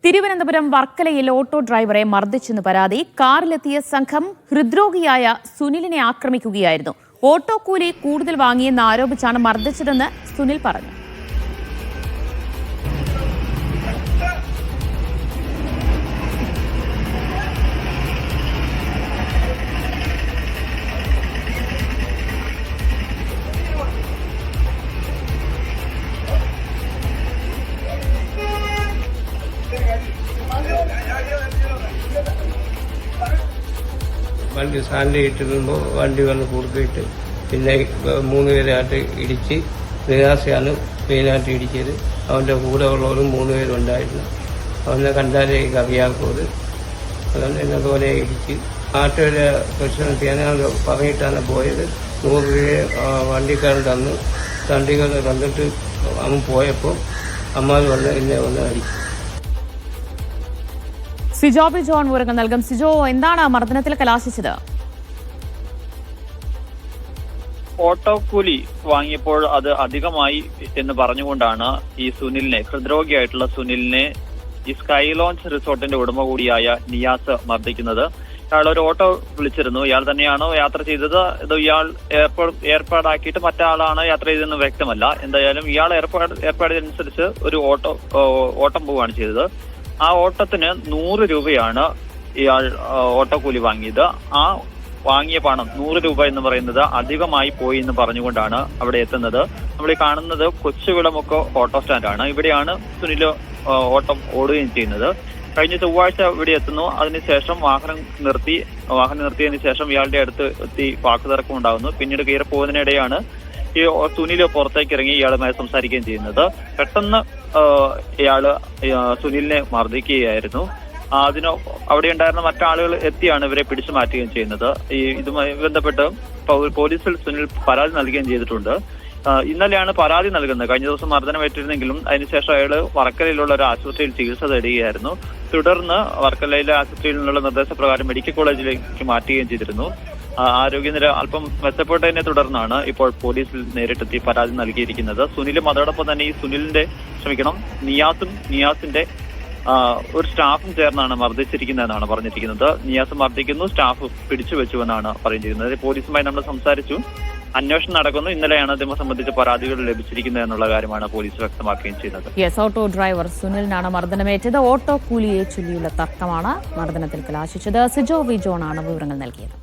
തിരുവനന്തപുരം വർക്കലയിൽ ഓട്ടോ ഡ്രൈവറെ മർദ്ദിച്ചെന്ന് പരാതി. കാറിലെത്തിയ സംഘം ഹൃദ്രോഗിയായ സുനിലിനെ ആക്രമിക്കുകയായിരുന്നു. ഓട്ടോ കൂലി കൂടുതൽ വാങ്ങിയെന്ന് ആരോപിച്ചാണ് മർദ്ദിച്ചതെന്ന് സുനിൽ പറഞ്ഞു. വണ്ടി സ്റ്റാൻഡ് ഇട്ടിരുമ്പോൾ വണ്ടി വന്ന് കുറുക്കിയിട്ട് പിന്നെ 3 പേരായിട്ട് ഇടിച്ച് നിരാശയാണ് മെയിനായിട്ട് ഇടിച്ചത്. അവൻ്റെ കൂടെ ഉള്ളവരും 3 പേരുണ്ടായിരുന്നു. അവനെ കണ്ടാലേ അറിയാത്തത് അതുകൊണ്ട് എന്നതുപോലെ ഇടിച്ച് ആട്ടോയുടെ പ്രശ്നം ചെയ്യാൻ പറഞ്ഞിട്ടാണ് പോയത്. 100 രൂപ വണ്ടിക്കാരൻ തന്നിട്ട് അവൻ പോയപ്പോൾ അമ്മ വന്ന് എന്നെ വന്ന് അടിച്ചു. സിജോ ജോൺ വിവരങ്ങൾ നൽകും. സിജോ, എന്താണ് മർദ്ദനത്തിൽ കലാശിച്ചത്? ഓട്ടോ കൂലി വാങ്ങിയപ്പോൾ അത് അധികമായി എന്ന് പറഞ്ഞുകൊണ്ടാണ് ഈ സുനിലിനെ, ഹൃദ്രോഗിയായിട്ടുള്ള സുനിലിനെ ഈ സ്കൈ ലോഞ്ച് റിസോർട്ടിന്റെ ഉടമ കൂടിയായ നിയാസ് മർദ്ദിക്കുന്നത്. ഇയാൾ ഒരു ഓട്ടോ വിളിച്ചിരുന്നു. ഇയാൾ തന്നെയാണോ യാത്ര ചെയ്തത്? ഇത് ഇയാൾ ഏർപ്പാടാക്കിയിട്ട് മറ്റാളാണ് യാത്ര ചെയ്തതെന്ന് വ്യക്തമല്ല. എന്തായാലും ഇയാൾ ഏർപ്പാടിനനുസരിച്ച് ഒരു ഓട്ടം പോവുകയാണ് ചെയ്തത്. ആ ഓട്ടത്തിന് 100 രൂപയാണ് ഇയാൾ ഓട്ടോ കൂലി വാങ്ങിയത്. ആ വാങ്ങിയ പണം 100 രൂപ എന്ന് പറയുന്നത് അധികമായി പോയി എന്ന് പറഞ്ഞുകൊണ്ടാണ് അവിടെ എത്തുന്നത്. നമ്മൾ ഈ കാണുന്നത് കൊച്ചുവിളമുക്ക് ഓട്ടോ സ്റ്റാൻഡാണ്. ഇവിടെയാണ് സുനിൽ ഓട്ടം ഓടുകയും ചെയ്യുന്നത്. കഴിഞ്ഞ ചൊവ്വാഴ്ച ഇവിടെ എത്തുന്നു. അതിനുശേഷം വാഹനം നിർത്തിയതിനു ശേഷം ഇയാളുടെ അടുത്ത് എത്തി വാക്കുതർക്കം ഉണ്ടാകുന്നു. പിന്നീട് കയറി പോകുന്നതിനിടെയാണ് ഈ സുനില് പുറത്തേക്ക് ഇറങ്ങി ഇയാളുമായി സംസാരിക്കുകയും ചെയ്യുന്നത്. പെട്ടെന്ന് ഇയാള് സുനിലിനെ മർദ്ദിക്കുകയായിരുന്നു. അവിടെ ഉണ്ടായിരുന്ന മറ്റാളുകൾ എത്തിയാണ് ഇവരെ പിടിച്ചു മാറ്റുകയും ചെയ്യുന്നത്. ഇതുമായി ബന്ധപ്പെട്ട് പോലീസിൽ സുനിൽ പരാതി നൽകുകയും ചെയ്തിട്ടുണ്ട്. ഇന്നലെയാണ് പരാതി നൽകുന്നത്. കഴിഞ്ഞ ദിവസം മർദ്ദനമേറ്റിരുന്നെങ്കിലും അതിനുശേഷം അയാള് വർക്കലയിലുള്ള ഒരു ആശുപത്രിയിൽ ചികിത്സ തേടുകയായിരുന്നു. തുടർന്ന് വർക്കലയിലെ ആശുപത്രിയിൽ നിന്നുള്ള നിർദ്ദേശപ്രകാരം മെഡിക്കൽ കോളേജിലേക്ക് മാറ്റുകയും ചെയ്തിരുന്നു. ആരോഗ്യനില അല്പം മെച്ചപ്പെട്ടതിനെ തുടർന്നാണ് ഇപ്പോൾ പോലീസിൽ നേരിട്ടെത്തി പരാതി നൽകിയിരിക്കുന്നത്. സുനിലും അതോടൊപ്പം തന്നെ നിയാസിന്റെ ഒരു സ്റ്റാഫും ചേർന്നാണ് മർദ്ദിച്ചിരിക്കുന്നതെന്നാണ് പറഞ്ഞിരിക്കുന്നത്. നിയാസ് മർദ്ദിക്കുന്നു, സ്റ്റാഫ് പിടിച്ചു വെച്ചുവെന്നാണ് പറഞ്ഞിരിക്കുന്നത്. പോലീസുമായി നമ്മൾ സംസാരിച്ചു. അന്വേഷണം നടക്കുന്നു. ഇന്നലെയാണ് ഇതിനെ സംബന്ധിച്ച് പരാതികൾ ലഭിച്ചിരിക്കുന്നത് എന്നുള്ള കാര്യമാണ് പോലീസ് വ്യക്തമാക്കുകയും ചെയ്യുന്നത്. ഓട്ടോ ഡ്രൈവർ സുനിലിനാണ് മർദ്ദനമേറ്റത്. ഓട്ടോ കൂലിയെ ചൊല്ലിയുള്ള തർക്കമാണ് മർദ്ദനത്തിൽ കലാശിച്ചത്. സിജോ ജോൺ ആണ് വിവരങ്ങൾ നൽകിയത്.